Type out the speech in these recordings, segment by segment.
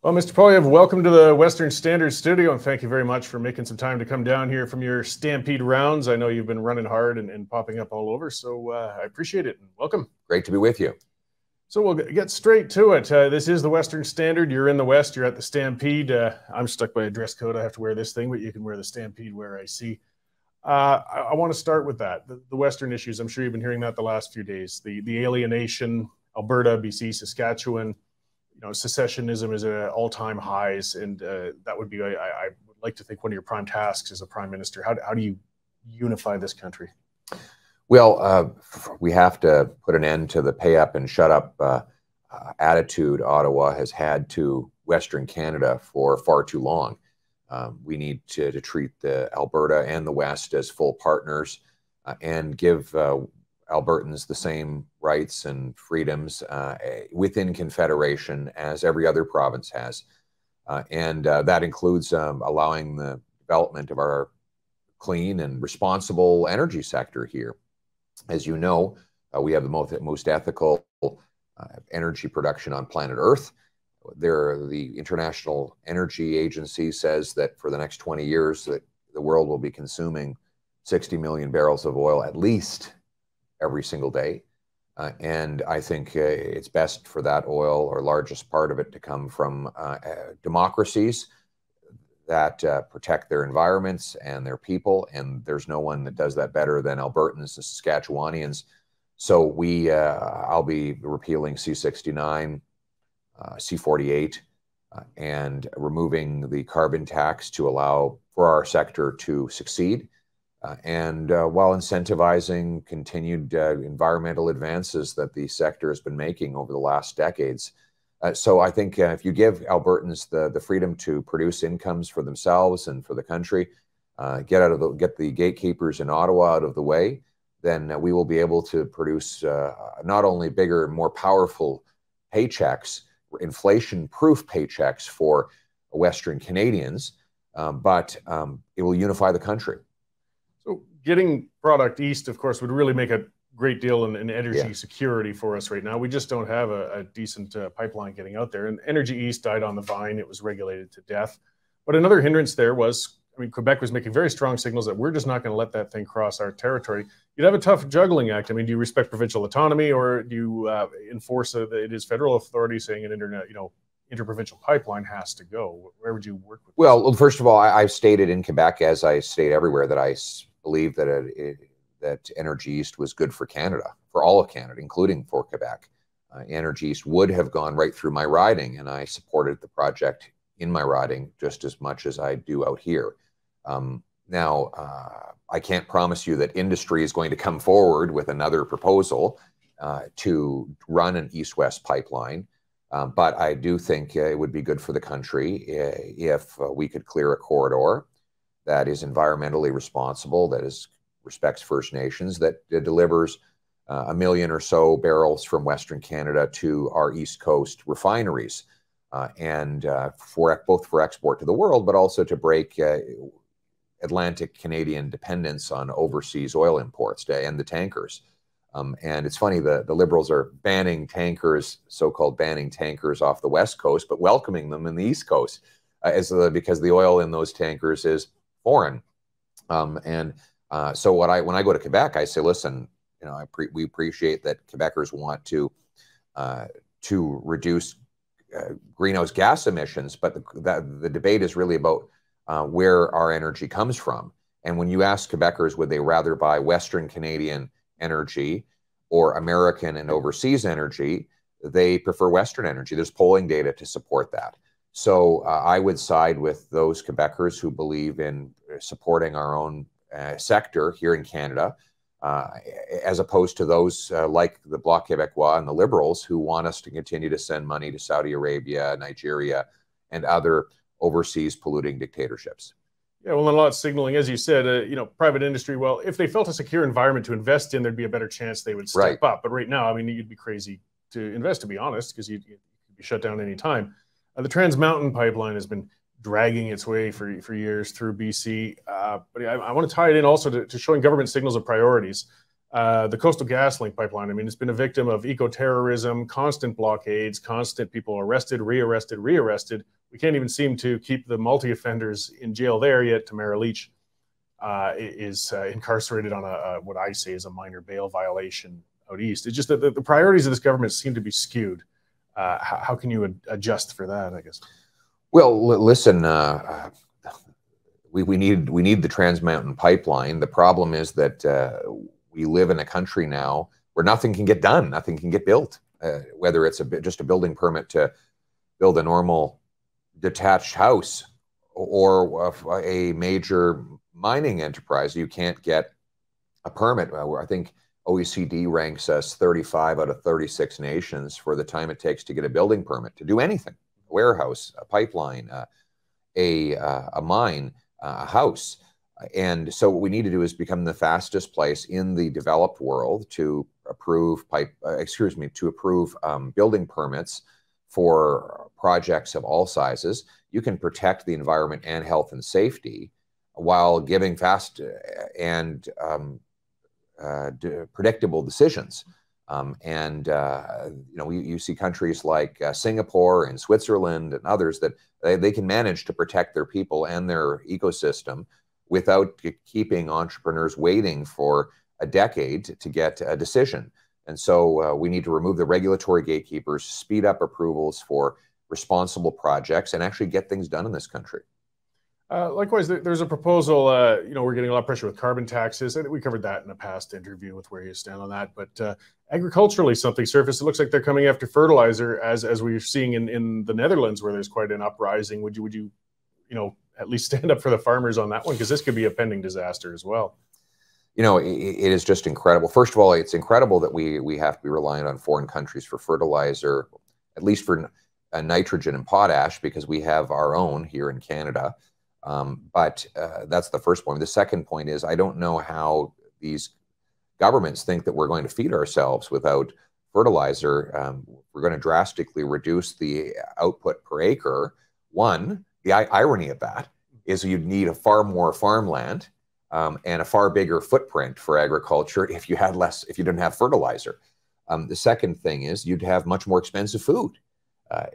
Well, Mr. Poilievre, welcome to the Western Standard Studio, and thank you very much for making some time to come down here from your Stampede rounds. I know you've been running hard and popping up all over, so I appreciate it, and welcome. Great to be with you. So we'll get straight to it. This is the Western Standard. You're in the West. You're at the Stampede. I'm stuck by a dress code. I have to wear this thing, but you can wear the Stampede wear I see. I want to start with that, the Western issues. I'm sure you've been hearing that the last few days. The alienation, Alberta, BC, Saskatchewan. Secessionism is at all-time highs, and that would be, I would like to think, one of your prime tasks as a prime minister. How do you unify this country? Well, we have to put an end to the pay up and shut up attitude Ottawa has had to Western Canada for far too long. We need to treat the Alberta and the West as full partners and give Albertans the same rights and freedoms within Confederation as every other province has. And that includes allowing the development of our clean and responsible energy sector here. As you know, we have the most ethical energy production on planet Earth. The International Energy Agency says that for the next 20 years, that the world will be consuming 60 million barrels of oil at least every single day. And I think it's best for that oil, or largest part of it, to come from democracies that protect their environments and their people. And there's no one that does that better than Albertans and Saskatchewanians. So I'll be repealing C-69, C-48, and removing the carbon tax to allow for our sector to succeed. And while incentivizing continued environmental advances that the sector has been making over the last decades. So I think if you give Albertans the freedom to produce incomes for themselves and for the country, get the gatekeepers in Ottawa out of the way, then we will be able to produce not only bigger and more powerful paychecks, inflation-proof paychecks for Western Canadians, but it will unify the country. So getting product east, of course, would really make a great deal in energy security for us right now. We just don't have a decent pipeline getting out there. And Energy East died on the vine. It was regulated to death. But another hindrance there was, Quebec was making very strong signals that we're just not going to let that thing cross our territory. You'd have a tough juggling act. Do you respect provincial autonomy, or do you enforce that it is federal authority saying an interprovincial pipeline has to go? Where would you work with? Well, first of all, I've stated in Quebec, as I state everywhere, that I believe that Energy East was good for Canada, for all of Canada, including for Quebec. Energy East would have gone right through my riding, and I supported the project in my riding just as much as I do out here. Now, I can't promise you that industry is going to come forward with another proposal to run an east-west pipeline, but I do think it would be good for the country if we could clear a corridor that is environmentally responsible, that respects First Nations, that delivers 1 million or so barrels from Western Canada to our East Coast refineries, and both for export to the world, but also to break Atlantic Canadian dependence on overseas oil imports to end the tankers. And it's funny, the Liberals are banning tankers, so-called banning tankers off the West Coast, but welcoming them in the East Coast because the oil in those tankers is foreign. So when I go to Quebec, I say, listen, we appreciate that Quebecers want to reduce greenhouse gas emissions, but the debate is really about where our energy comes from. And when you ask Quebecers, would they rather buy Western Canadian energy or American and overseas energy, they prefer Western energy. There's polling data to support that. So I would side with those Quebecers who believe in supporting our own sector here in Canada, as opposed to those like the Bloc Québécois and the Liberals who want us to continue to send money to Saudi Arabia, Nigeria, and other overseas polluting dictatorships. Yeah, well, a lot of signaling, as you said, private industry, well, if they felt a secure environment to invest in, there'd be a better chance they would step up. But right now, you'd be crazy to invest, to be honest, because you'd be shut down any time. The Trans Mountain Pipeline has been dragging its way for years through BC. But I want to tie it in also to showing government signals of priorities. The Coastal GasLink pipeline, I mean, it's been a victim of eco-terrorism, constant blockades, constant people arrested, rearrested, rearrested. We can't even seem to keep the multi-offenders in jail there, yet Tamara Leach is incarcerated on what I say is a minor bail violation out east. It's just that the priorities of this government seem to be skewed. How can you adjust for that, I guess? Well, listen, we need the Trans Mountain Pipeline. The problem is that we live in a country now where nothing can get done, nothing can get built, whether it's just a building permit to build a normal detached house or a major mining enterprise. You can't get a permit. I think OECD ranks us 35 out of 36 nations for the time it takes to get a building permit to do anything: a warehouse, a pipeline, a mine, a house. And so what we need to do is become the fastest place in the developed world to approve building permits for projects of all sizes. You can protect the environment and health and safety while giving fast and predictable decisions. You see countries like Singapore and Switzerland and others that they can manage to protect their people and their ecosystem without keeping entrepreneurs waiting for a decade to get a decision. And so we need to remove the regulatory gatekeepers, speed up approvals for responsible projects, and actually get things done in this country. Likewise, there's a proposal, we're getting a lot of pressure with carbon taxes, and we covered that in a past interview with where you stand on that. But agriculturally, something surfaced. It looks like they're coming after fertilizer, as we're seeing in the Netherlands, where there's quite an uprising. Would you at least stand up for the farmers on that one? Because this could be a pending disaster as well. It is just incredible. First of all, it's incredible that we have to be reliant on foreign countries for fertilizer, at least for nitrogen and potash, because we have our own here in Canada. But that's the first point. The second point is, I don't know how these governments think that we're going to feed ourselves without fertilizer. We're going to drastically reduce the output per acre. The irony of that is you'd need a far more farmland and a far bigger footprint for agriculture if you didn't have fertilizer. The second thing is you'd have much more expensive food.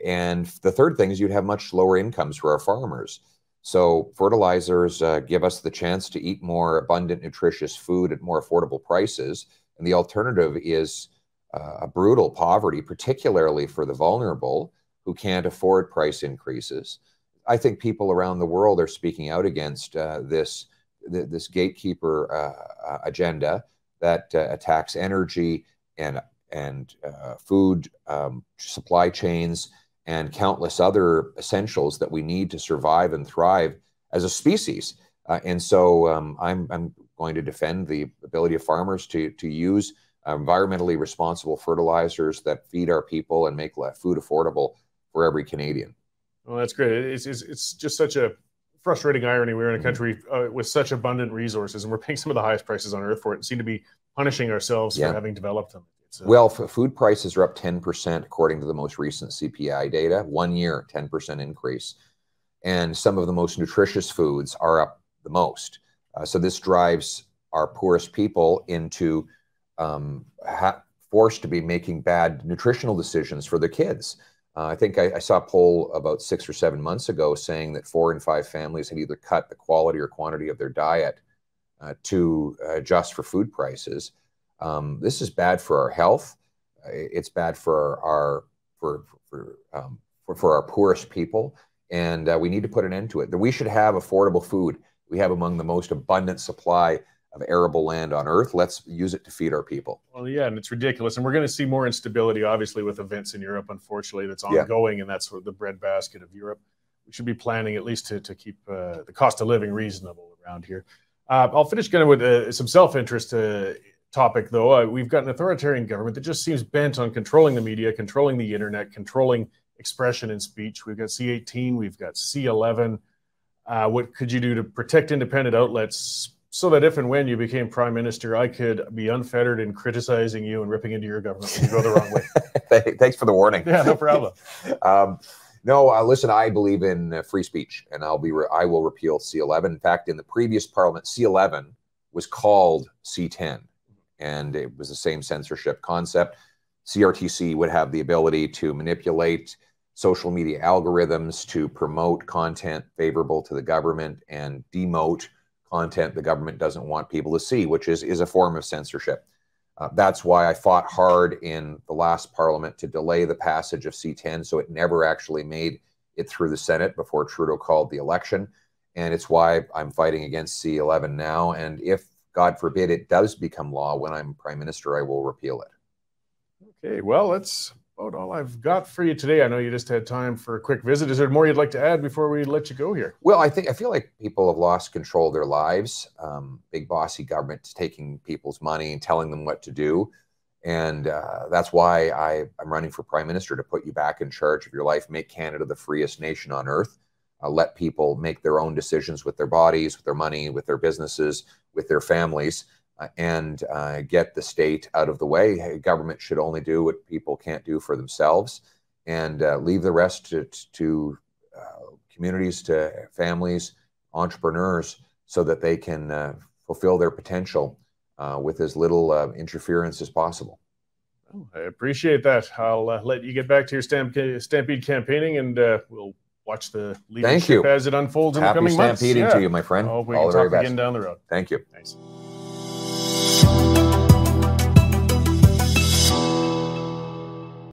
And the third thing is you'd have much lower incomes for our farmers. So fertilizers give us the chance to eat more abundant, nutritious food at more affordable prices. And the alternative is a brutal poverty, particularly for the vulnerable who can't afford price increases. I think people around the world are speaking out against this gatekeeper agenda that attacks energy and food supply chains and countless other essentials that we need to survive and thrive as a species. And so I'm going to defend the ability of farmers to use environmentally responsible fertilizers that feed our people and make food affordable for every Canadian. Well, that's great. It's just such a frustrating irony. We're in a country with such abundant resources, and we're paying some of the highest prices on earth for it, and seem to be punishing ourselves for having developed them. Well, food prices are up 10% according to the most recent CPI data. 1 year, 10% increase. And some of the most nutritious foods are up the most. So this drives our poorest people into forced to be making bad nutritional decisions for their kids. I think I saw a poll about 6 or 7 months ago saying that 4 in 5 families had either cut the quality or quantity of their diet to adjust for food prices. This is bad for our health. It's bad for our poorest people, and we need to put an end to it. We should have affordable food. We have among the most abundant supply of arable land on earth. Let's use it to feed our people. Well, yeah, and it's ridiculous. And we're going to see more instability, obviously, with events in Europe, unfortunately, that's ongoing, and that's sort of the breadbasket of Europe. We should be planning at least to keep the cost of living reasonable around here. I'll finish kind of with some self-interest topic, though. We've got an authoritarian government that just seems bent on controlling the media, controlling the internet, controlling expression and speech. We've got C-18, we've got C-11. What could you do to protect independent outlets so that if and when you became prime minister, I could be unfettered in criticizing you and ripping into your government when you go the wrong way? Thanks for the warning. Yeah, no problem. Listen, I believe in free speech, and I will repeal C-11. In fact, in the previous parliament, C-11 was called C-10. and it was the same censorship concept. CRTC would have the ability to manipulate social media algorithms to promote content favorable to the government and demote content the government doesn't want people to see, which is a form of censorship. That's why I fought hard in the last parliament to delay the passage of C-10, so it never actually made it through the Senate before Trudeau called the election. And it's why I'm fighting against C-11 now. And if, God forbid, it does become law when I'm Prime Minister, I will repeal it. Okay, well, that's about all I've got for you today. I know you just had time for a quick visit. Is there more you'd like to add before we let you go here? Well, I feel like people have lost control of their lives. Big bossy government taking people's money and telling them what to do. And that's why I'm running for Prime Minister, to put you back in charge of your life, make Canada the freest nation on earth, let people make their own decisions with their bodies, with their money, with their businesses, with their families, and get the state out of the way. Government should only do what people can't do for themselves, and leave the rest to communities, to families, entrepreneurs, so that they can fulfill their potential with as little interference as possible. Well, I appreciate that. I'll let you get back to your Stampede campaigning, and we'll watch the leadership as it unfolds in the coming months. Happy stampeding to you, my friend. I hope we can talk again down the road. Thank you. Thanks.